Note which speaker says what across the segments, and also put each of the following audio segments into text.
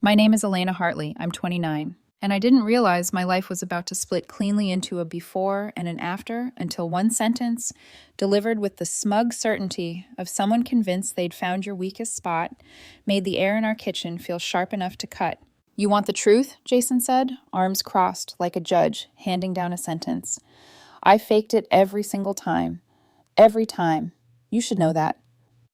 Speaker 1: My name is Elena Hartley. I'm 29. And I didn't realize my life was about to split cleanly into a before and an after until one sentence, delivered with the smug certainty of someone convinced they'd found your weakest spot, made the air in our kitchen feel sharp enough to cut. "You want the truth?" Jason said, arms crossed like a judge handing down a sentence. I faked it every single time. Every time. You should know that.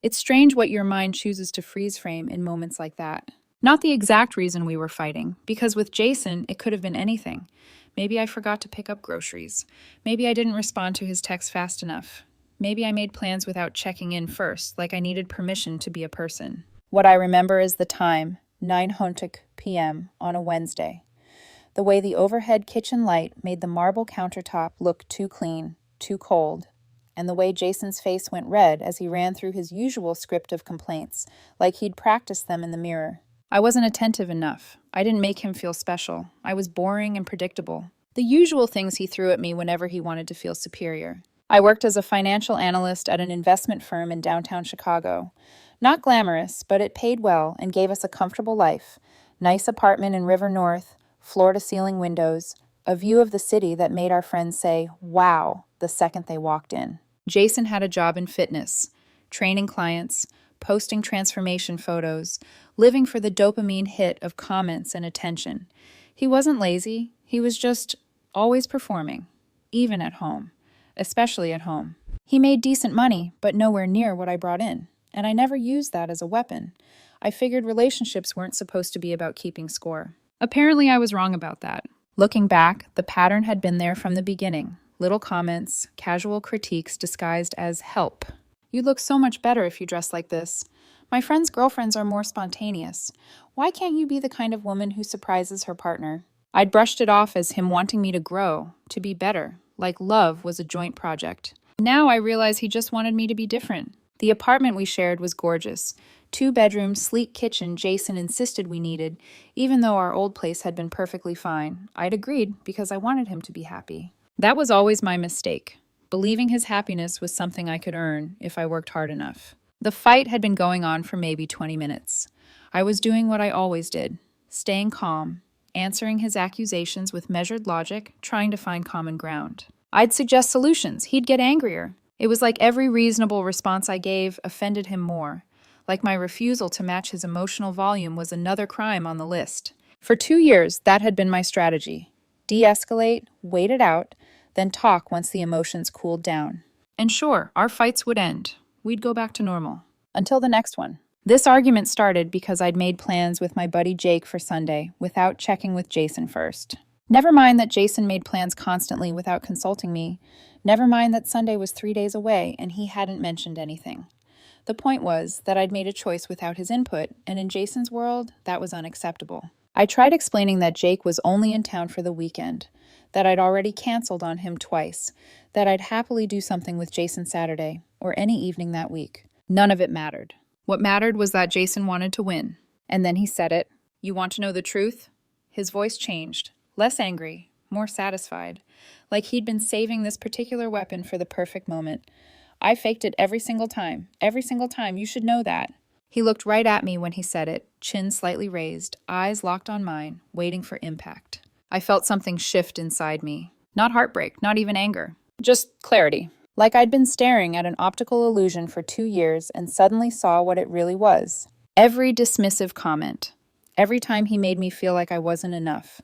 Speaker 1: It's strange what your mind chooses to freeze frame in moments like that. Not the exact reason we were fighting, because with Jason, it could have been anything. Maybe I forgot to pick up groceries. Maybe I didn't respond to his text fast enough. Maybe I made plans without checking in first, like I needed permission to be a person. What I remember is the time, 9:00 p.m. on a Wednesday. The way the overhead kitchen light made the marble countertop look too clean, too cold, and the way Jason's face went red as he ran through his usual script of complaints, like he'd practiced them in the mirror. I wasn't attentive enough. I didn't make him feel special. I was boring and predictable. The usual things he threw at me whenever he wanted to feel superior. I worked as a financial analyst at an investment firm in downtown Chicago. Not glamorous, but it paid well and gave us a comfortable life. Nice apartment in River North, floor-to-ceiling windows, a view of the city that made our friends say, "Wow," the second they walked in. Jason had a job in fitness, training clients, posting transformation photos, living for the dopamine hit of comments and attention. He wasn't lazy, he was just always performing, even at home, especially at home. He made decent money, but nowhere near what I brought in, and I never used that as a weapon. I figured relationships weren't supposed to be about keeping score. Apparently, I was wrong about that. Looking back, the pattern had been there from the beginning. Little comments, casual critiques disguised as help. "You look so much better if you dress like this. My friends' girlfriends are more spontaneous. Why can't you be the kind of woman who surprises her partner?" I'd brushed it off as him wanting me to grow, to be better, like love was a joint project. Now I realize he just wanted me to be different. The apartment we shared was gorgeous. 2-bedroom, sleek kitchen Jason insisted we needed, even though our old place had been perfectly fine. I'd agreed because I wanted him to be happy. That was always my mistake. Believing his happiness was something I could earn if I worked hard enough. The fight had been going on for maybe 20 minutes. I was doing what I always did, staying calm, answering his accusations with measured logic, trying to find common ground. I'd suggest solutions. He'd get angrier. It was like every reasonable response I gave offended him more, like my refusal to match his emotional volume was another crime on the list. For 2 years, that had been my strategy. De-escalate, wait it out, then talk once the emotions cooled down. And sure, our fights would end. We'd go back to normal. Until the next one. This argument started because I'd made plans with my buddy Jake for Sunday without checking with Jason first. Never mind that Jason made plans constantly without consulting me. Never mind that Sunday was 3 days away and he hadn't mentioned anything. The point was that I'd made a choice without his input, and in Jason's world, that was unacceptable. I tried explaining that Jake was only in town for the weekend, that I'd already canceled on him twice, that I'd happily do something with Jason Saturday, or any evening that week. None of it mattered. What mattered was that Jason wanted to win. And then he said it. "You want to know the truth?" His voice changed, less angry, more satisfied, like he'd been saving this particular weapon for the perfect moment. "I faked it every single time. Every single time. You should know that." He looked right at me when he said it, chin slightly raised, eyes locked on mine, waiting for impact. I felt something shift inside me. Not heartbreak, not even anger. Just clarity. Like I'd been staring at an optical illusion for 2 years and suddenly saw what it really was. Every dismissive comment. Every time he made me feel like I wasn't enough.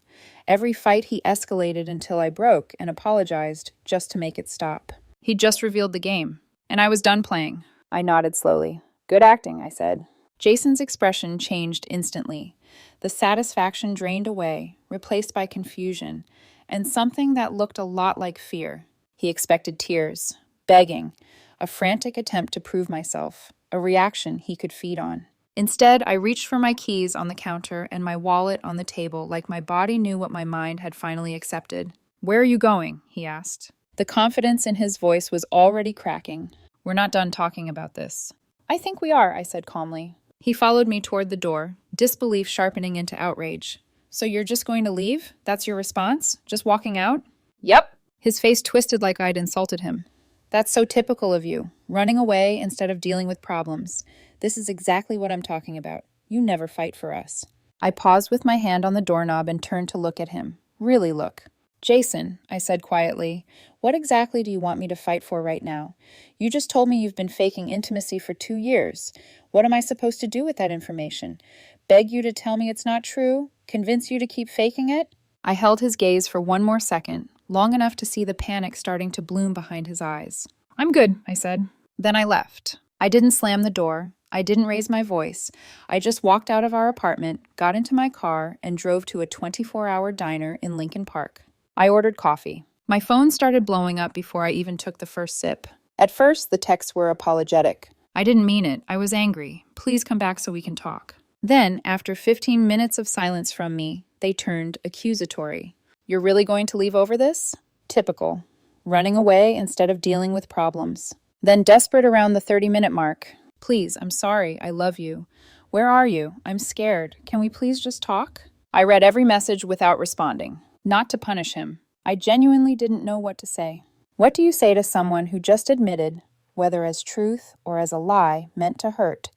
Speaker 1: Every fight he escalated until I broke and apologized just to make it stop. He'd just revealed the game, and I was done playing. I nodded slowly. "Good acting," I said. Jason's expression changed instantly. The satisfaction drained away, replaced by confusion, and something that looked a lot like fear. He expected tears, begging, a frantic attempt to prove myself, a reaction he could feed on. Instead, I reached for my keys on the counter and my wallet on the table like my body knew what my mind had finally accepted. "Where are you going?" he asked. The confidence in his voice was already cracking. "We're not done talking about this." "I think we are," I said calmly. He followed me toward the door, disbelief sharpening into outrage. "So you're just going to leave? That's your response? Just walking out?" "Yep." His face twisted like I'd insulted him. "That's so typical of you, running away instead of dealing with problems. This is exactly what I'm talking about. You never fight for us." I paused with my hand on the doorknob and turned to look at him. Really look. Jason, I said quietly, what exactly do you want me to fight for right now? You just told me you've been faking intimacy for 2 years. What am I supposed to do with that information? Beg you to tell me it's not true? Convince you to keep faking it? I held his gaze for one more second, long enough to see the panic starting to bloom behind his eyes. I'm good, I said. Then I left. I didn't slam the door. I didn't raise my voice. I just walked out of our apartment, got into my car, and drove to a 24-hour diner in Lincoln Park. I ordered coffee. My phone started blowing up before I even took the first sip. At first, the texts were apologetic. I didn't mean it. I was angry. Please come back so we can talk. Then, after 15 minutes of silence from me, they turned accusatory. You're really going to leave over this? Typical. Running away instead of dealing with problems. Then, desperate around the 30-minute mark, please, I'm sorry, I love you. Where are you? I'm scared. Can we please just talk? I read every message without responding. Not to punish him. I genuinely didn't know what to say. What do you say to someone who just admitted, whether as truth or as a lie meant to hurt,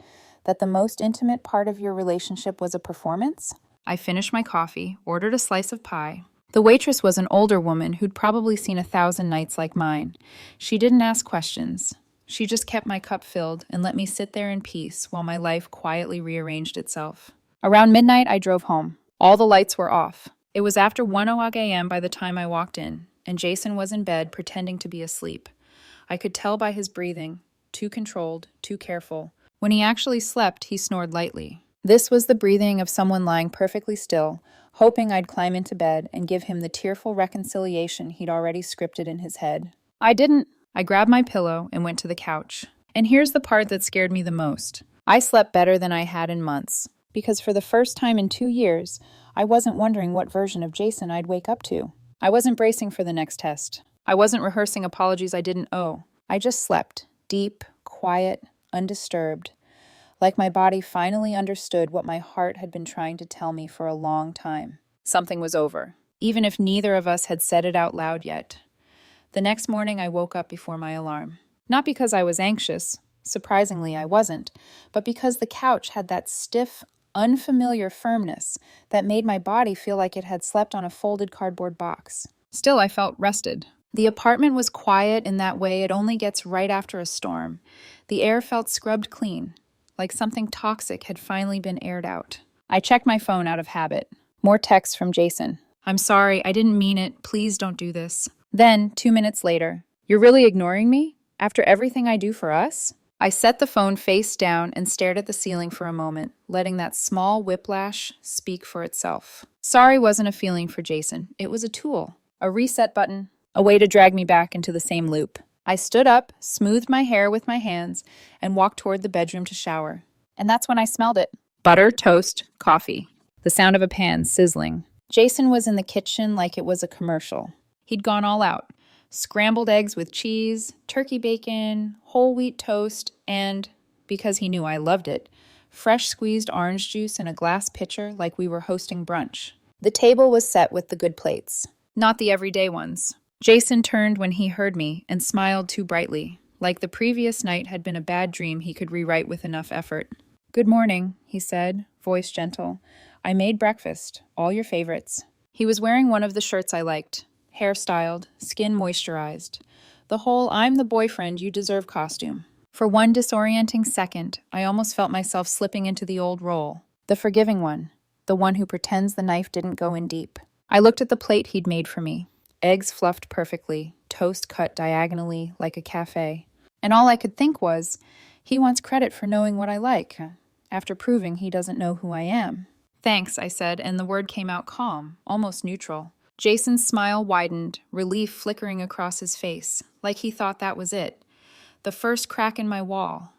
Speaker 1: that the most intimate part of your relationship was a performance? I finished my coffee, ordered a slice of pie. The waitress was an older woman who'd probably seen 1,000 nights like mine. She didn't ask questions. She just kept my cup filled and let me sit there in peace while my life quietly rearranged itself. Around midnight, I drove home. All the lights were off. It was after 1:00 a.m. by the time I walked in, and Jason was in bed pretending to be asleep. I could tell by his breathing, too controlled, too careful. When he actually slept, he snored lightly. This was the breathing of someone lying perfectly still, hoping I'd climb into bed and give him the tearful reconciliation he'd already scripted in his head. I didn't. I grabbed my pillow and went to the couch. And here's the part that scared me the most. I slept better than I had in months, because for the first time in 2 years, I wasn't wondering what version of Jason I'd wake up to. I wasn't bracing for the next test. I wasn't rehearsing apologies I didn't owe. I just slept, deep, quiet, undisturbed, like my body finally understood what my heart had been trying to tell me for a long time. Something was over, even if neither of us had said it out loud yet. The next morning, I woke up before my alarm. Not because I was anxious, surprisingly I wasn't, but because the couch had that stiff, unfamiliar firmness that made my body feel like it had slept on a folded cardboard box. Still, I felt rested. The apartment was quiet in that way it only gets right after a storm. The air felt scrubbed clean, like something toxic had finally been aired out. I checked my phone out of habit. More texts from Jason. I'm sorry, I didn't mean it. Please don't do this. Then, 2 minutes later, you're really ignoring me? After everything I do for us? I set the phone face down and stared at the ceiling for a moment, letting that small whiplash speak for itself. Sorry wasn't a feeling for Jason. It was a tool, a reset button, a way to drag me back into the same loop. I stood up, smoothed my hair with my hands, and walked toward the bedroom to shower. And that's when I smelled it. Butter, toast, coffee. The sound of a pan sizzling. Jason was in the kitchen like it was a commercial. He'd gone all out. Scrambled eggs with cheese, turkey bacon, whole wheat toast, and, because he knew I loved it, fresh squeezed orange juice in a glass pitcher like we were hosting brunch. The table was set with the good plates, not the everyday ones. Jason turned when he heard me and smiled too brightly, like the previous night had been a bad dream he could rewrite with enough effort. Good morning, he said, voice gentle. I made breakfast, all your favorites. He was wearing one of the shirts I liked. Hairstyled, skin moisturized. The whole I'm the boyfriend you deserve costume. For one disorienting second, I almost felt myself slipping into the old role. The forgiving one. The one who pretends the knife didn't go in deep. I looked at the plate he'd made for me. Eggs fluffed perfectly, toast cut diagonally like a cafe. And all I could think was, he wants credit for knowing what I like, after proving he doesn't know who I am. Thanks, I said, and the word came out calm, almost neutral. Jason's smile widened, relief flickering across his face, like he thought that was it. The first crack in my wall.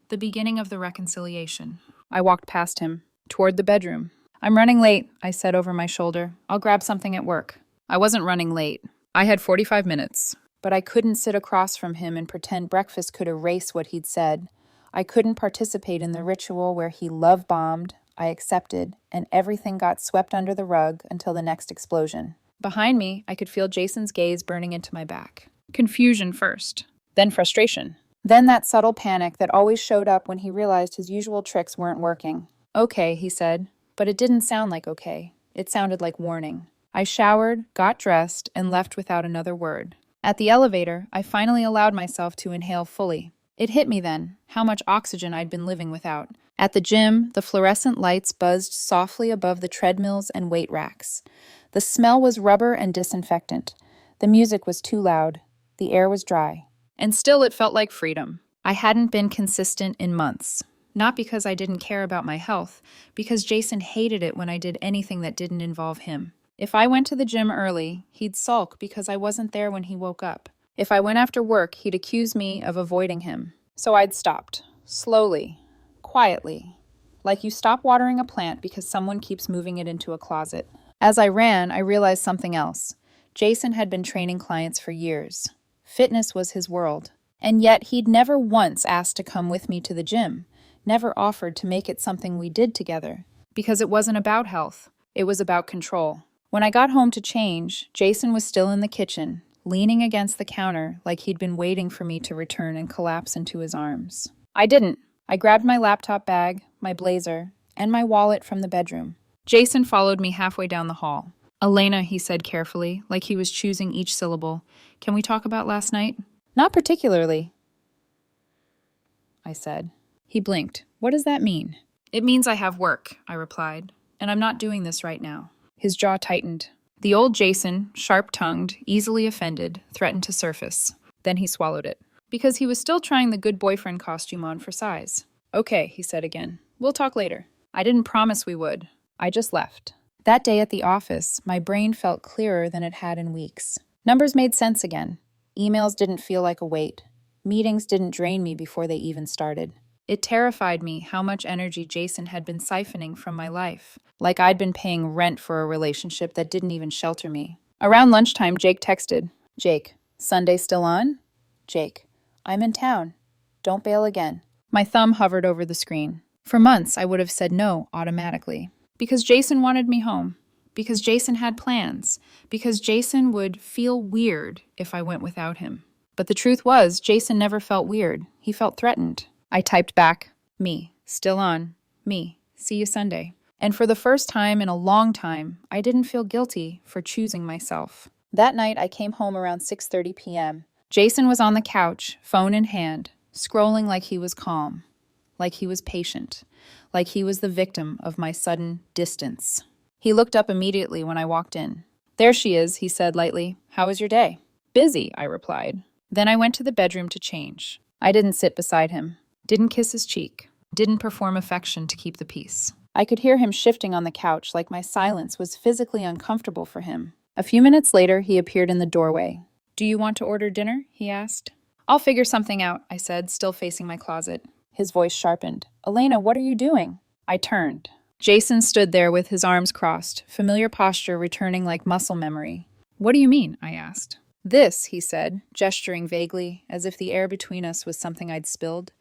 Speaker 1: The beginning of the reconciliation. I walked past him, toward the bedroom. I'm running late, I said over my shoulder. I'll grab something at work. I wasn't running late. I had 45 minutes. But I couldn't sit across from him and pretend breakfast could erase what he'd said. I couldn't participate in the ritual where he love-bombed, I accepted, and everything got swept under the rug until the next explosion. Behind me, I could feel Jason's gaze burning into my back. Confusion first, then frustration. Then that subtle panic that always showed up when he realized his usual tricks weren't working. Okay, he said. But it didn't sound like okay. It sounded like warning. I showered, got dressed, and left without another word. At the elevator, I finally allowed myself to inhale fully. It hit me then, how much oxygen I'd been living without. At the gym, the fluorescent lights buzzed softly above the treadmills and weight racks. The smell was rubber and disinfectant. The music was too loud. The air was dry. And still it felt like freedom. I hadn't been consistent in months. Not because I didn't care about my health, because Jason hated it when I did anything that didn't involve him. If I went to the gym early, he'd sulk because I wasn't there when he woke up. If I went after work, he'd accuse me of avoiding him. So I'd stopped. Slowly. Quietly. Like you stop watering a plant because someone keeps moving it into a closet. As I ran, I realized something else. Jason had been training clients for years. Fitness was his world. And yet he'd never once asked to come with me to the gym. Never offered to make it something we did together. Because it wasn't about health. It was about control. When I got home to change, Jason was still in the kitchen, leaning against the counter like he'd been waiting for me to return and collapse into his arms. I didn't. I grabbed my laptop bag, my blazer, and my wallet from the bedroom. Jason followed me halfway down the hall. "Elena," he said carefully, like he was choosing each syllable, "can we talk about last night?" "Not particularly," I said. He blinked. "What does that mean?" "It means I have work," I replied, "and I'm not doing this right now." His jaw tightened. The old Jason, sharp-tongued, easily offended, threatened to surface. Then he swallowed it. Because he was still trying the good boyfriend costume on for size. "Okay," he said again. "We'll talk later." I didn't promise we would. I just left. That day at the office, my brain felt clearer than it had in weeks. Numbers made sense again. Emails didn't feel like a weight. Meetings didn't drain me before they even started. It terrified me how much energy Jason had been siphoning from my life, like I'd been paying rent for a relationship that didn't even shelter me. Around lunchtime, Jake texted. "Jake, Sunday still on?" "Jake, I'm in town. Don't bail again." My thumb hovered over the screen. For months, I would have said no automatically. Because Jason wanted me home. Because Jason had plans. Because Jason would feel weird if I went without him. But the truth was, Jason never felt weird. He felt threatened. I typed back, "Me, still on. Me, see you Sunday." And for the first time in a long time, I didn't feel guilty for choosing myself. That night, I came home around 6:30 p.m. Jason was on the couch, phone in hand, scrolling like he was calm, like he was patient, like he was the victim of my sudden distance. He looked up immediately when I walked in. "There she is," he said lightly. "How was your day?" "Busy," I replied. Then I went to the bedroom to change. I didn't sit beside him. Didn't kiss his cheek. Didn't perform affection to keep the peace. I could hear him shifting on the couch like my silence was physically uncomfortable for him. A few minutes later, he appeared in the doorway. "Do you want to order dinner?" he asked. "I'll figure something out," I said, still facing my closet. His voice sharpened. "Elena, what are you doing?" I turned. Jason stood there with his arms crossed, familiar posture returning like muscle memory. "What do you mean?" I asked. "This," he said, gesturing vaguely, as if the air between us was something I'd spilled.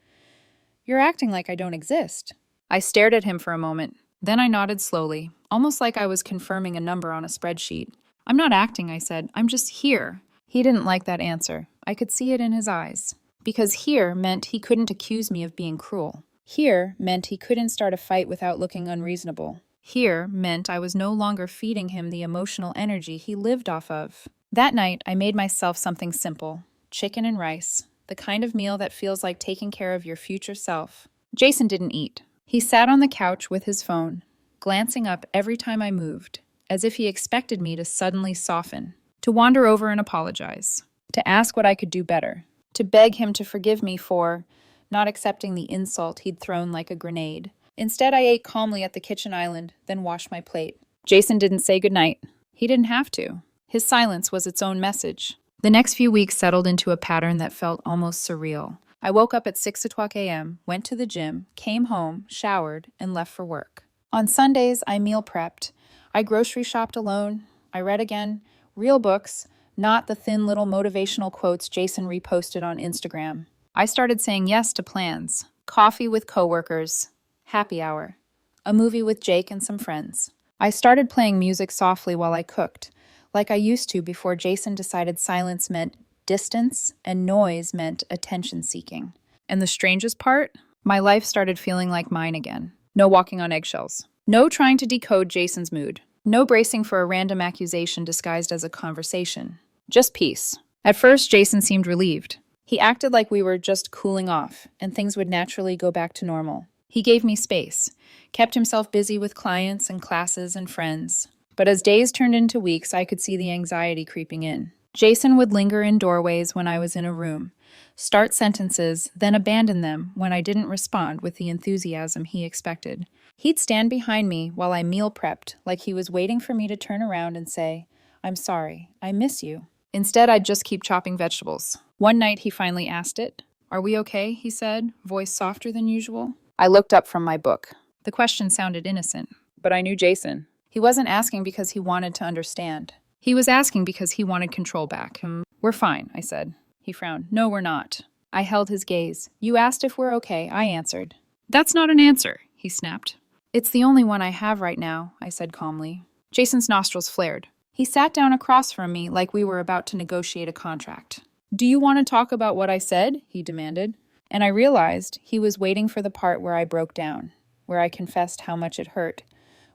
Speaker 1: "You're acting like I don't exist." I stared at him for a moment. Then I nodded slowly, almost like I was confirming a number on a spreadsheet. "I'm not acting," I said. "I'm just here." He didn't like that answer. I could see it in his eyes. Because here meant he couldn't accuse me of being cruel. Here meant he couldn't start a fight without looking unreasonable. Here meant I was no longer feeding him the emotional energy he lived off of. That night, I made myself something simple. Chicken and rice. The kind of meal that feels like taking care of your future self. Jason didn't eat. He sat on the couch with his phone, glancing up every time I moved, as if he expected me to suddenly soften, to wander over and apologize, to ask what I could do better, to beg him to forgive me for not accepting the insult he'd thrown like a grenade. Instead, I ate calmly at the kitchen island, then washed my plate. Jason didn't say goodnight. He didn't have to. His silence was its own message. The next few weeks settled into a pattern that felt almost surreal. I woke up at 6 a.m., went to the gym, came home, showered, and left for work. On Sundays, I meal prepped. I grocery shopped alone. I read again. Real books, not the thin little motivational quotes Jason reposted on Instagram. I started saying yes to plans. Coffee with coworkers. Happy hour. A movie with Jake and some friends. I started playing music softly while I cooked, like I used to before Jason decided silence meant distance and noise meant attention-seeking. And the strangest part? My life started feeling like mine again. No walking on eggshells. No trying to decode Jason's mood. No bracing for a random accusation disguised as a conversation. Just peace. At first, Jason seemed relieved. He acted like we were just cooling off, and things would naturally go back to normal. He gave me space, kept himself busy with clients and classes and friends. But as days turned into weeks, I could see the anxiety creeping in. Jason would linger in doorways when I was in a room, start sentences, then abandon them when I didn't respond with the enthusiasm he expected. He'd stand behind me while I meal prepped, like he was waiting for me to turn around and say, "I'm sorry, I miss you." Instead, I'd just keep chopping vegetables. One night, he finally asked it. "Are we okay?" he said, voice softer than usual. I looked up from my book. The question sounded innocent, but I knew Jason. He wasn't asking because he wanted to understand. He was asking because he wanted control back. "We're fine," I said. He frowned. "No, we're not." I held his gaze. "You asked if we're okay," I answered. "That's not an answer," he snapped. "It's the only one I have right now," I said calmly. Jason's nostrils flared. He sat down across from me like we were about to negotiate a contract. "Do you want to talk about what I said?" he demanded. And I realized he was waiting for the part where I broke down, where I confessed how much it hurt,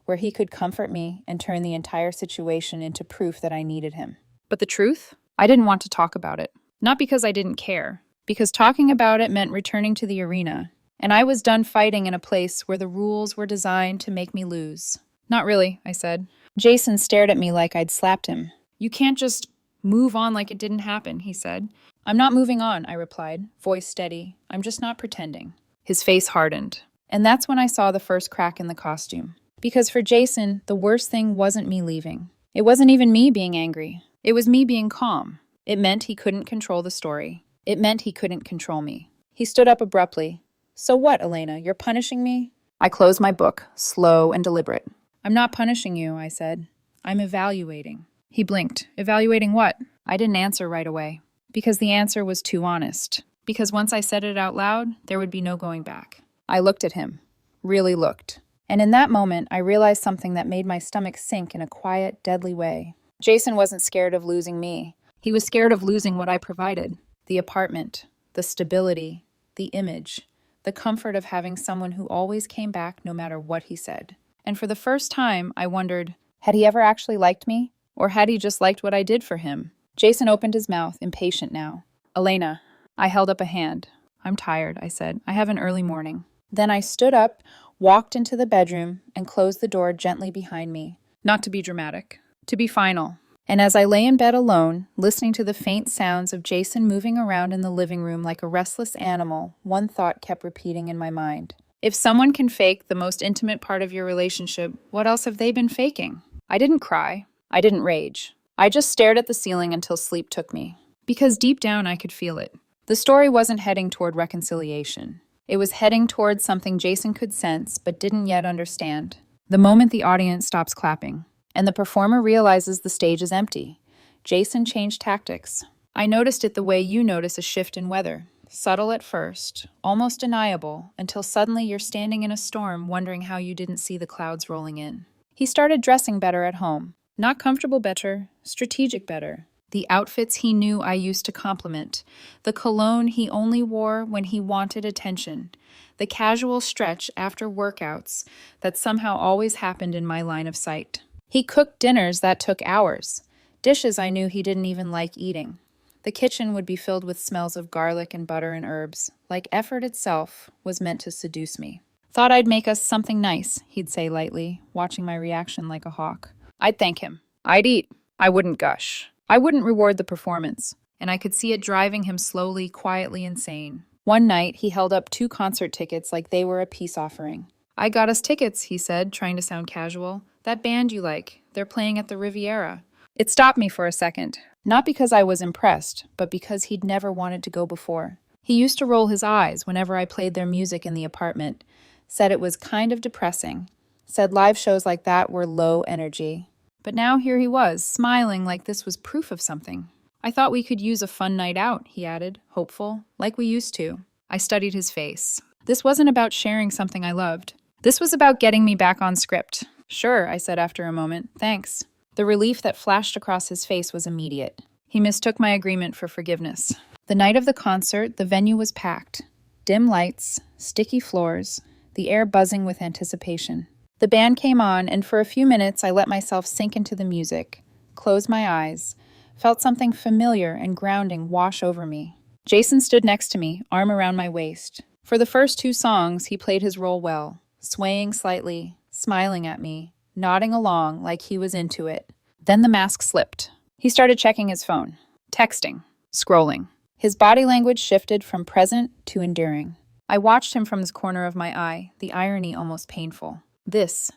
Speaker 1: where he could comfort me and turn the entire situation into proof that I needed him. But the truth? I didn't want to talk about it. Not because I didn't care, because talking about it meant returning to the arena, and I was done fighting in a place where the rules were designed to make me lose. "Not really," I said. Jason stared at me like I'd slapped him. "You can't just move on like it didn't happen," he said. "I'm not moving on," I replied, voice steady. "I'm just not pretending." His face hardened. And that's when I saw the first crack in the costume. Because for Jason, the worst thing wasn't me leaving. It wasn't even me being angry. It was me being calm. It meant he couldn't control the story. It meant he couldn't control me. He stood up abruptly. "So what, Elena? You're punishing me?" I closed my book, slow and deliberate. "I'm not punishing you," I said. "I'm evaluating." He blinked. "Evaluating what?" I didn't answer right away. Because the answer was too honest. Because once I said it out loud, there would be no going back. I looked at him. Really looked. And in that moment, I realized something that made my stomach sink in a quiet, deadly way. Jason wasn't scared of losing me. He was scared of losing what I provided. The apartment, the stability, the image, the comfort of having someone who always came back no matter what he said. And for the first time, I wondered, had he ever actually liked me? Or had he just liked what I did for him? Jason opened his mouth, impatient now. "Elena." I held up a hand. "I'm tired," I said. "I have an early morning." Then I stood up, walked into the bedroom, and closed the door gently behind me. Not to be dramatic, to be final. And as I lay in bed alone, listening to the faint sounds of Jason moving around in the living room like a restless animal, one thought kept repeating in my mind. If someone can fake the most intimate part of your relationship, what else have they been faking? I didn't cry. I didn't rage. I just stared at the ceiling until sleep took me. Because deep down I could feel it. The story wasn't heading toward reconciliation. It was heading toward something Jason could sense but didn't yet understand. The moment the audience stops clapping, and the performer realizes the stage is empty, Jason changed tactics. I noticed it the way you notice a shift in weather. Subtle at first, almost deniable, until suddenly you're standing in a storm wondering how you didn't see the clouds rolling in. He started dressing better at home. Not comfortable better, strategic better. The outfits he knew I used to compliment. The cologne he only wore when he wanted attention. The casual stretch after workouts that somehow always happened in my line of sight. He cooked dinners that took hours. Dishes I knew he didn't even like eating. The kitchen would be filled with smells of garlic and butter and herbs, like effort itself was meant to seduce me. "Thought I'd make us something nice," he'd say lightly, watching my reaction like a hawk. I'd thank him. I'd eat. I wouldn't gush. I wouldn't reward the performance, and I could see it driving him slowly, quietly insane. One night, he held up 2 concert tickets like they were a peace offering. "I got us tickets," he said, trying to sound casual. "That band you like, they're playing at the Riviera." It stopped me for a second. Not because I was impressed, but because he'd never wanted to go before. He used to roll his eyes whenever I played their music in the apartment, said it was kind of depressing, said live shows like that were low energy. But now here he was, smiling like this was proof of something. "I thought we could use a fun night out," he added, hopeful, like we used to. I studied his face. This wasn't about sharing something I loved. This was about getting me back on script. "Sure," I said after a moment. "Thanks." The relief that flashed across his face was immediate. He mistook my agreement for forgiveness. The night of the concert, the venue was packed. Dim lights, sticky floors, the air buzzing with anticipation. The band came on, and for a few minutes I let myself sink into the music, closed my eyes, felt something familiar and grounding wash over me. Jason stood next to me, arm around my waist. For the first two songs, he played his role well, swaying slightly, smiling at me, nodding along like he was into it. Then the mask slipped. He started checking his phone, texting, scrolling. His body language shifted from present to enduring. I watched him from the corner of my eye, the irony almost painful. This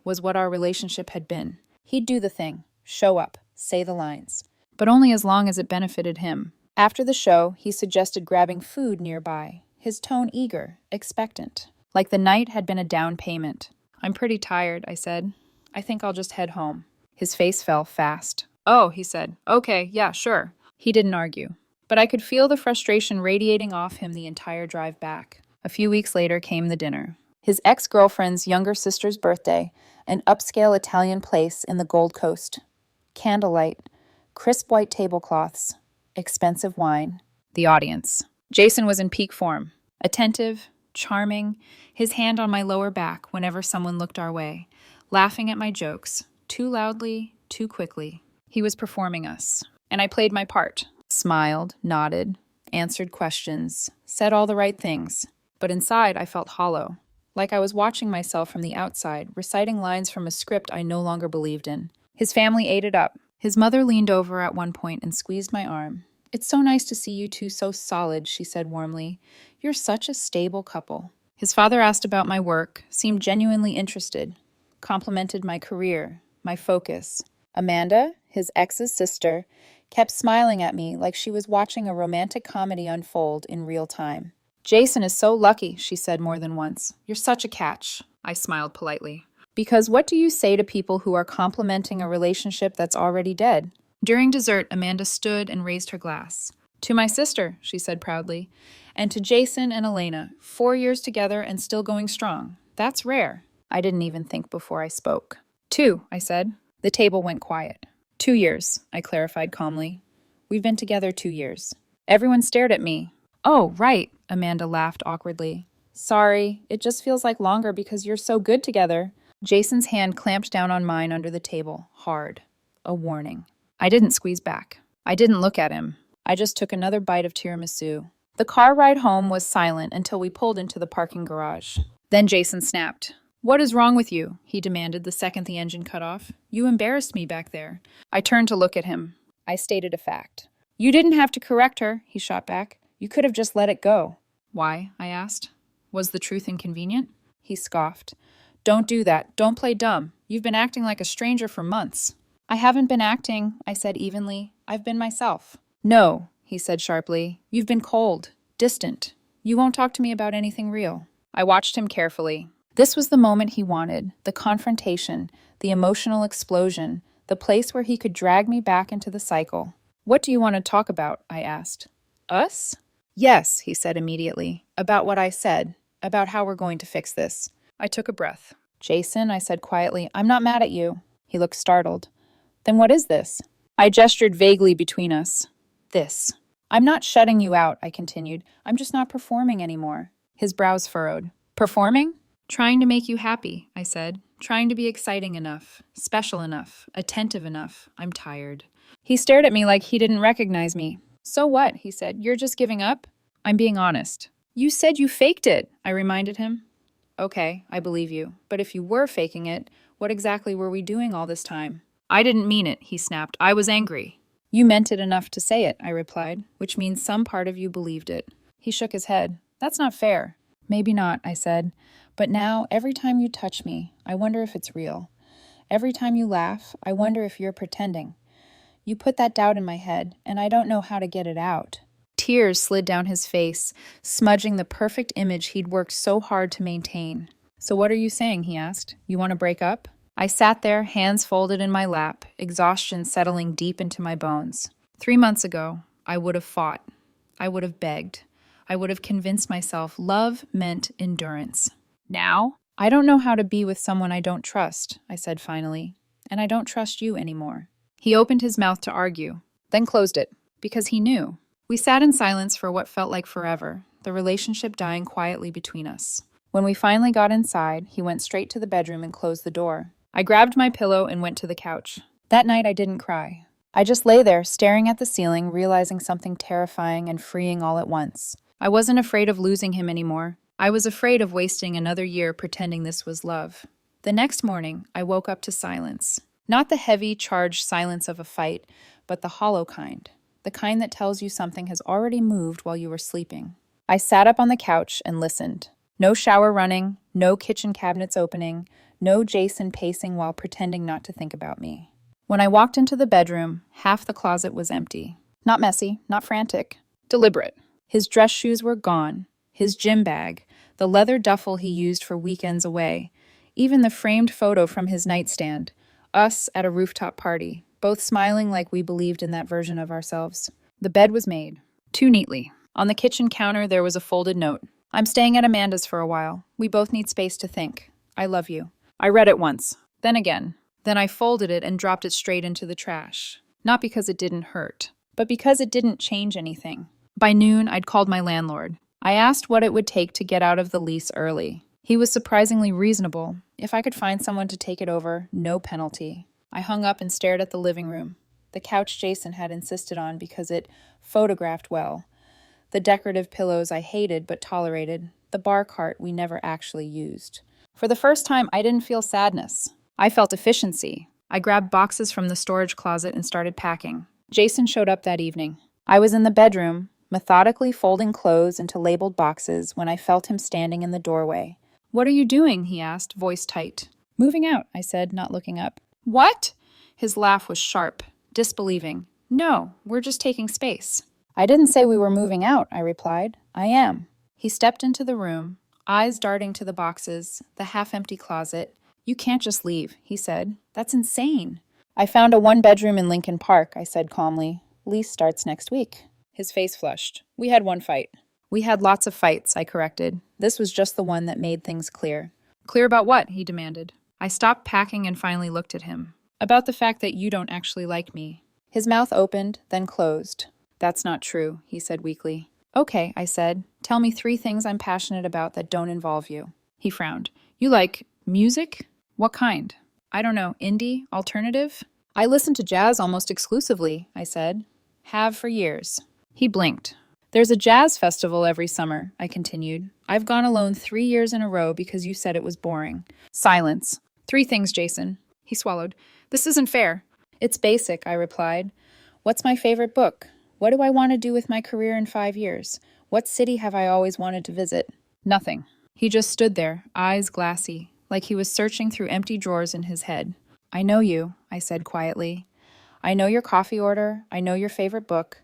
Speaker 1: was what our relationship had been. He'd do the thing, show up, say the lines, but only as long as it benefited him. After the show, he suggested grabbing food nearby, his tone eager, expectant, like the night had been a down payment. "I'm pretty tired," I said. "I think I'll just head home." His face fell fast. "Oh," he said. "Okay, yeah, sure." He didn't argue, but I could feel the frustration radiating off him the entire drive back. A few weeks later came the dinner. His ex-girlfriend's younger sister's birthday, an upscale Italian place in the Gold Coast. Candlelight, crisp white tablecloths, expensive wine. The audience. Jason was in peak form. Attentive, charming, his hand on my lower back whenever someone looked our way, laughing at my jokes, too loudly, too quickly. He was performing us, and I played my part. Smiled, nodded, answered questions, said all the right things. But inside, I felt hollow, like I was watching myself from the outside, reciting lines from a script I no longer believed in. His family ate it up. His mother leaned over at one point and squeezed my arm. "It's so nice to see you two so solid," she said warmly. "You're such a stable couple." His father asked about my work, seemed genuinely interested, complimented my career, my focus. Amanda, his ex's sister, kept smiling at me like she was watching a romantic comedy unfold in real time. "Jason is so lucky," she said more than once. "You're such a catch." I smiled politely. Because what do you say to people who are complimenting a relationship that's already dead? During dessert, Amanda stood and raised her glass. "To my sister," she said proudly, "and to Jason and Elena, 4 years together and still going strong. That's rare." I didn't even think before I spoke. "2," I said. The table went quiet. 2 years, I clarified calmly. "We've been together 2 years." Everyone stared at me. "Oh, right," Amanda laughed awkwardly. "Sorry, it just feels like longer because you're so good together." Jason's hand clamped down on mine under the table, hard. A warning. I didn't squeeze back. I didn't look at him. I just took another bite of tiramisu. The car ride home was silent until we pulled into the parking garage. Then Jason snapped. "What is wrong with you?" he demanded the second the engine cut off. "You embarrassed me back there." I turned to look at him. I stated a fact. "You didn't have to correct her," he shot back. "You could have just let it go." "Why?" I asked. "Was the truth inconvenient?" He scoffed. "Don't do that. Don't play dumb. You've been acting like a stranger for months." "I haven't been acting," I said evenly. "I've been myself." "No," he said sharply. "You've been cold, distant. You won't talk to me about anything real." I watched him carefully. This was the moment he wanted, the confrontation, the emotional explosion, the place where he could drag me back into the cycle. "What do you want to talk about?" I asked. "Us?" "Yes," he said immediately. "About what I said. About how we're going to fix this." I took a breath. "Jason," I said quietly, "I'm not mad at you." He looked startled. "Then what is this?" I gestured vaguely between us. "This." "I'm not shutting you out," I continued. "I'm just not performing anymore." His brows furrowed. "Performing?" "Trying to make you happy," I said. "Trying to be exciting enough, special enough, attentive enough. I'm tired." He stared at me like he didn't recognize me. "So what?" he said. "You're just giving up?" "I'm being honest." "You said you faked it," I reminded him. "Okay, I believe you. But if you were faking it, what exactly were we doing all this time?" "I didn't mean it," he snapped. "I was angry." "You meant it enough to say it," I replied, "which means some part of you believed it." He shook his head. "That's not fair." "Maybe not," I said. "But now, every time you touch me, I wonder if it's real. Every time you laugh, I wonder if you're pretending. You put that doubt in my head, and I don't know how to get it out." Tears slid down his face, smudging the perfect image he'd worked so hard to maintain. "So what are you saying?" he asked. "You want to break up?" I sat there, hands folded in my lap, exhaustion settling deep into my bones. 3 months ago, I would have fought. I would have begged. I would have convinced myself love meant endurance. Now, I don't know how to be with someone I don't trust, I said finally, and I don't trust you anymore. He opened his mouth to argue, then closed it, because he knew. We sat in silence for what felt like forever, the relationship dying quietly between us. When we finally got inside, he went straight to the bedroom and closed the door. I grabbed my pillow and went to the couch. That night, I didn't cry. I just lay there, staring at the ceiling, realizing something terrifying and freeing all at once. I wasn't afraid of losing him anymore. I was afraid of wasting another year pretending this was love. The next morning, I woke up to silence. Not the heavy, charged silence of a fight, but the hollow kind. The kind that tells you something has already moved while you were sleeping. I sat up on the couch and listened. No shower running, no kitchen cabinets opening, no Jason pacing while pretending not to think about me. When I walked into the bedroom, half the closet was empty. Not messy, not frantic. Deliberate. His dress shoes were gone. His gym bag, the leather duffel he used for weekends away, even the framed photo from his nightstand. Us at a rooftop party, both smiling like we believed in that version of ourselves. The bed was made. Too neatly. On the kitchen counter, there was a folded note. I'm staying at Amanda's for a while. We both need space to think. I love you. I read it once. Then again. Then I folded it and dropped it straight into the trash. Not because it didn't hurt, but because it didn't change anything. By noon, I'd called my landlord. I asked what it would take to get out of the lease early. He was surprisingly reasonable. If I could find someone to take it over, no penalty. I hung up and stared at the living room. The couch Jason had insisted on because it photographed well. The decorative pillows I hated but tolerated. The bar cart we never actually used. For the first time, I didn't feel sadness. I felt efficiency. I grabbed boxes from the storage closet and started packing. Jason showed up that evening. I was in the bedroom, methodically folding clothes into labeled boxes when I felt him standing in the doorway. "What are you doing?" he asked, voice tight. "Moving out," I said, not looking up. "What?" His laugh was sharp, disbelieving. "No, we're just taking space." "I didn't say we were moving out," I replied. "I am." He stepped into the room, eyes darting to the boxes, the half-empty closet. "You can't just leave," he said. "That's insane." "I found a one-bedroom in Lincoln Park," I said calmly. "Lease starts next week." His face flushed. "We had one fight." "We had lots of fights," I corrected. This was just the one that made things clear. "Clear about what?" he demanded. I stopped packing and finally looked at him. "About the fact that you don't actually like me." His mouth opened, then closed. "That's not true," he said weakly. "Okay," I said. "Tell me 3 things I'm passionate about that don't involve you." He frowned. "You like music? What kind?" "I don't know, indie? Alternative?" "I listen to jazz almost exclusively," I said. "Have for years." He blinked. "There's a jazz festival every summer," I continued. "I've gone alone 3 years in a row because you said it was boring." Silence. "3 things, Jason." He swallowed. "This isn't fair." "It's basic," I replied. "What's my favorite book? What do I want to do with my career in 5 years? What city have I always wanted to visit?" Nothing. He just stood there, eyes glassy, like he was searching through empty drawers in his head. "I know you," I said quietly. "I know your coffee order. I know your favorite book.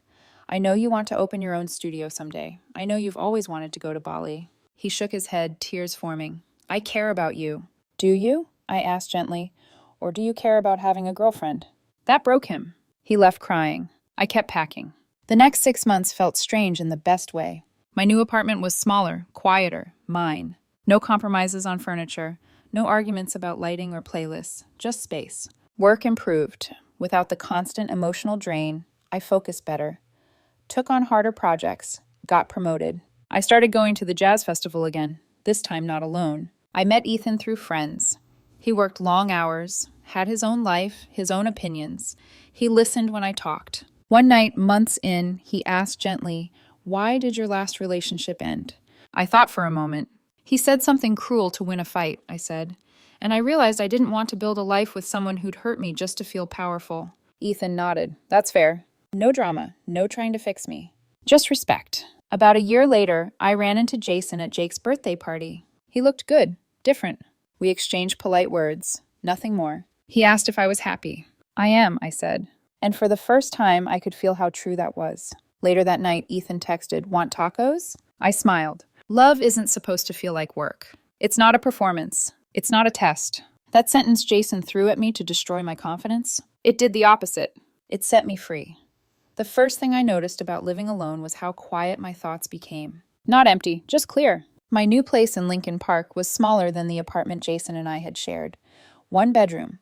Speaker 1: I know you want to open your own studio someday. I know you've always wanted to go to Bali." He shook his head, tears forming. "I care about you." "Do you?" I asked gently. "Or do you care about having a girlfriend?" That broke him. He left crying. I kept packing. The next 6 months felt strange in the best way. My new apartment was smaller, quieter, mine. No compromises on furniture, no arguments about lighting or playlists, just space. Work improved. Without the constant emotional drain, I focused better. Took on harder projects, got promoted. I started going to the jazz festival again, this time not alone. I met Ethan through friends. He worked long hours, had his own life, his own opinions. He listened when I talked. One night, months in, he asked gently, "Why did your last relationship end?" I thought for a moment. "He said something cruel to win a fight," I said. And I realized I didn't want to build a life with someone who'd hurt me just to feel powerful. Ethan nodded. "That's fair. No drama, no trying to fix me. Just respect." About a year later, I ran into Jason at Jake's birthday party. He looked good, different. We exchanged polite words, nothing more. He asked if I was happy. "I am," I said. And for the first time, I could feel how true that was. Later that night, Ethan texted, "Want tacos?" I smiled. Love isn't supposed to feel like work. It's not a performance. It's not a test. That sentence Jason threw at me to destroy my confidence, it did the opposite. It set me free. The first thing I noticed about living alone was how quiet my thoughts became. Not empty, just clear. My new place in Lincoln Park was smaller than the apartment Jason and I had shared. 1 bedroom.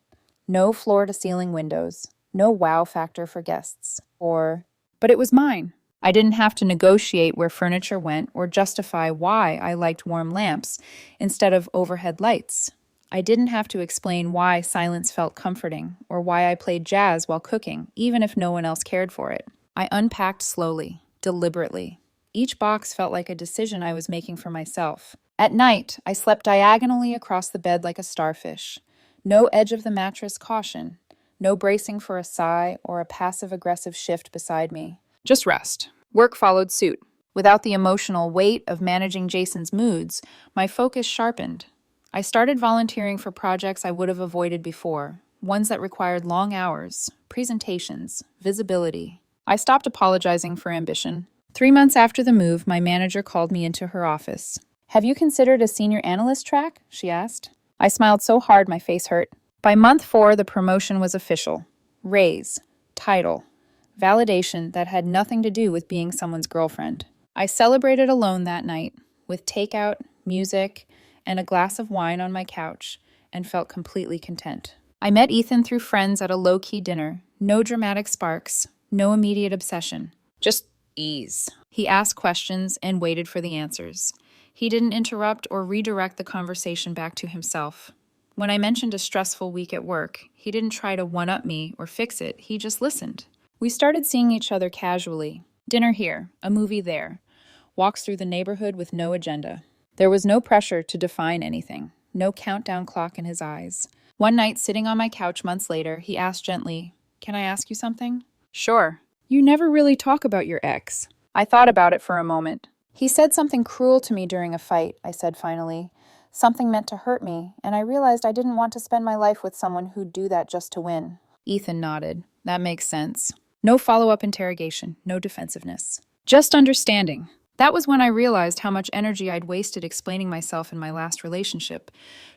Speaker 1: No floor-to-ceiling windows. No wow factor for guests. But it was mine. I didn't have to negotiate where furniture went or justify why I liked warm lamps instead of overhead lights. I didn't have to explain why silence felt comforting or why I played jazz while cooking, even if no one else cared for it. I unpacked slowly, deliberately. Each box felt like a decision I was making for myself. At night, I slept diagonally across the bed like a starfish. No edge of the mattress caution, no bracing for a sigh or a passive-aggressive shift beside me. Just rest. Work followed suit. Without the emotional weight of managing Jason's moods, my focus sharpened. I started volunteering for projects I would have avoided before, ones that required long hours, presentations, visibility. I stopped apologizing for ambition. 3 months after the move, my manager called me into her office. "Have you considered a senior analyst track?" she asked. I smiled so hard my face hurt. By month 4, the promotion was official. Raise, title, validation that had nothing to do with being someone's girlfriend. I celebrated alone that night, with takeout, music, and a glass of wine on my couch, and felt completely content. I met Ethan through friends at a low-key dinner. No dramatic sparks, no immediate obsession. Just ease. He asked questions and waited for the answers. He didn't interrupt or redirect the conversation back to himself. When I mentioned a stressful week at work, he didn't try to one-up me or fix it, he just listened. We started seeing each other casually. Dinner here, a movie there. Walks through the neighborhood with no agenda. There was no pressure to define anything, no countdown clock in his eyes. One night, sitting on my couch months later, he asked gently, "Can I ask you something?" "Sure." "You never really talk about your ex." I thought about it for a moment. "He said something cruel to me during a fight," I said finally. "Something meant to hurt me, and I realized I didn't want to spend my life with someone who'd do that just to win." Ethan nodded. "That makes sense." No follow-up interrogation, no defensiveness. Just understanding. That was when I realized how much energy I'd wasted explaining myself in my last relationship,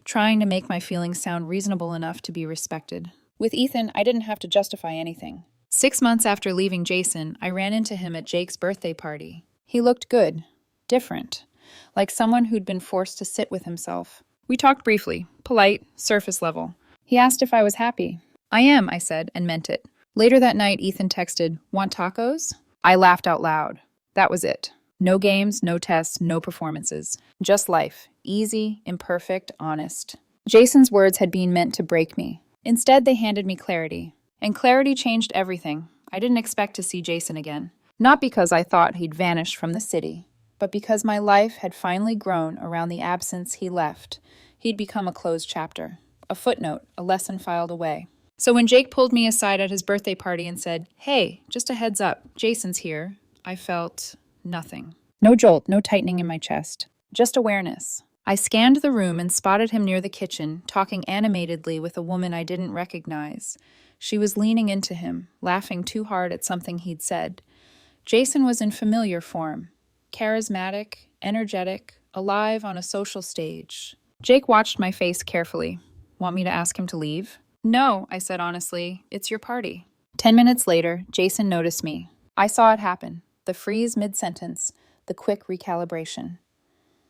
Speaker 1: trying to make my feelings sound reasonable enough to be respected. With Ethan, I didn't have to justify anything. 6 months after leaving Jason, I ran into him at Jake's birthday party. He looked good, different, like someone who'd been forced to sit with himself. We talked briefly, polite, surface level. He asked if I was happy. "I am," I said, and meant it. Later that night, Ethan texted, "Want tacos?" I laughed out loud. That was it. No games, no tests, no performances. Just life. Easy, imperfect, honest. Jason's words had been meant to break me. Instead, they handed me clarity. And clarity changed everything. I didn't expect to see Jason again. Not because I thought he'd vanished from the city, but because my life had finally grown around the absence he left. He'd become a closed chapter. A footnote, a lesson filed away. So when Jake pulled me aside at his birthday party and said, "Hey, just a heads up, Jason's here," I felt nothing. No jolt, no tightening in my chest. Just awareness. I scanned the room and spotted him near the kitchen, talking animatedly with a woman I didn't recognize. She was leaning into him, laughing too hard at something he'd said. Jason was in familiar form. Charismatic, energetic, alive on a social stage. Jake watched my face carefully. "Want me to ask him to leave?" "No," I said honestly. "It's your party." 10 minutes later, Jason noticed me. I saw it happen. The freeze mid-sentence, the quick recalibration.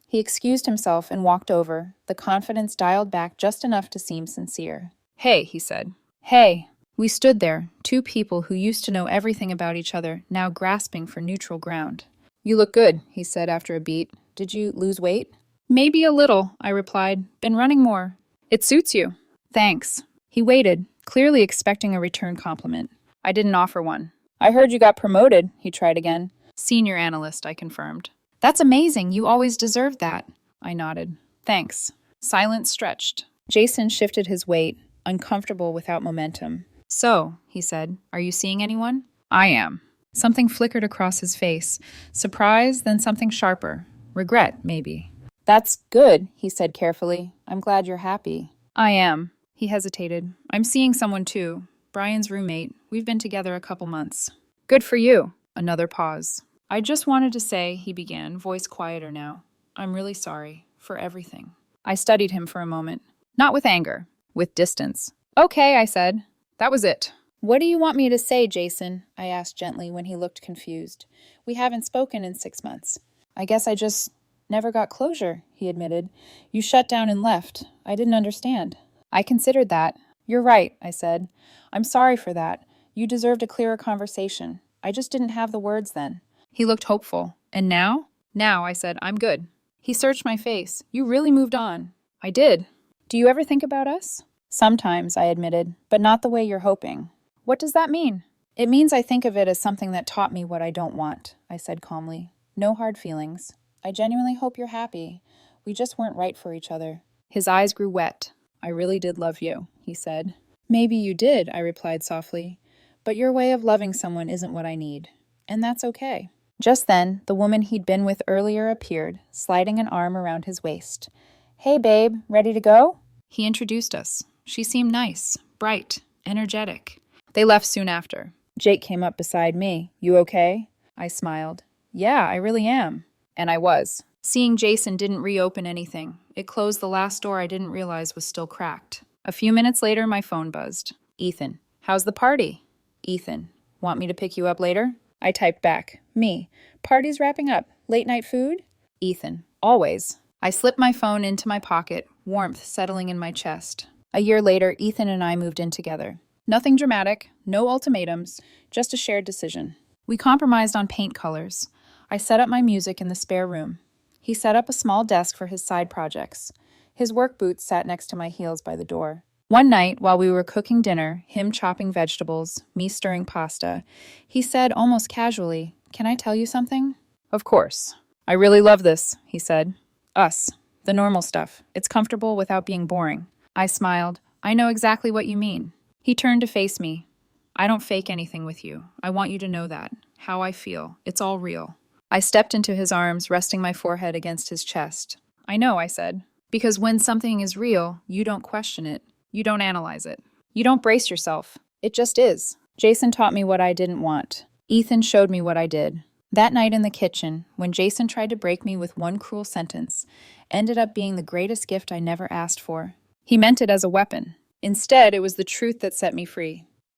Speaker 1: He excused himself and walked over, the confidence dialed back just enough to seem sincere. "Hey," he said. "Hey." We stood there, two people who used to know everything about each other, now grasping for neutral ground. "You look good," he said after a beat. "Did you lose weight?" "Maybe a little," I replied. "Been running more." "It suits you." "Thanks." He waited, clearly expecting a return compliment. I didn't offer one. "I heard you got promoted," he tried again. "Senior analyst," I confirmed. "That's amazing. You always deserved that." I nodded. "Thanks." Silence stretched. Jason shifted his weight, uncomfortable without momentum. "So," he said, "are you seeing anyone?" "I am." Something flickered across his face. Surprise, then something sharper. Regret, maybe. "That's good," he said carefully. "I'm glad you're happy." "I am." He hesitated. "I'm seeing someone too. Brian's roommate. We've been together a couple months." "Good for you." Another pause. "I just wanted to say," he began, voice quieter now. "I'm really sorry. For everything." I studied him for a moment. Not with anger. With distance. "Okay," I said. That was it. "What do you want me to say, Jason?" I asked gently when he looked confused. "We haven't spoken in 6 months." "I guess I just never got closure," he admitted. "You shut down and left. I didn't understand." I considered that. "You're right," I said. "I'm sorry for that. You deserved a clearer conversation. I just didn't have the words then. He looked hopeful. And now? Now, I said, I'm good. He searched my face. You really moved on. I did. Do you ever think about us? Sometimes, I admitted, but not the way you're hoping. What does that mean? It means I think of it as something that taught me what I don't want, I said calmly. No hard feelings. I genuinely hope you're happy. We just weren't right for each other. His eyes grew wet. I really did love you, he said. Maybe you did, I replied softly. But your way of loving someone isn't what I need. And that's okay. Just then, the woman he'd been with earlier appeared, sliding an arm around his waist. Hey, babe, ready to go? He introduced us. She seemed nice, bright, energetic. They left soon after. Jake came up beside me. You okay? I smiled. Yeah, I really am. And I was. Seeing Jason didn't reopen anything. It closed the last door I didn't realize was still cracked. A few minutes later, my phone buzzed. Ethan. How's the party? Ethan. Want me to pick you up later? I typed back. Me. Party's wrapping up. Late night food? Ethan. Always. I slipped my phone into my pocket, warmth settling in my chest. A year later, Ethan and I moved in together. Nothing dramatic, no ultimatums, just a shared decision. We compromised on paint colors. I set up my music in the spare room. He set up a small desk for his side projects. His work boots sat next to my heels by the door. One night, while we were cooking dinner, him chopping vegetables, me stirring pasta, he said almost casually, "Can I tell you something?" Of course. I really love this, he said. Us. The normal stuff. It's comfortable without being boring. I smiled. I know exactly what you mean. He turned to face me. I don't fake anything with you. I want you to know that. How I feel. It's all real. I stepped into his arms, resting my forehead against his chest. I know, I said. Because when something is real, you don't question it. You don't analyze it. You don't brace yourself. It just is. Jason taught me what I didn't want. Ethan showed me what I did. That night in the kitchen, when Jason tried to break me with one cruel sentence, ended up being the greatest gift I never asked for. He meant it as a weapon. Instead, it was the truth that set me free.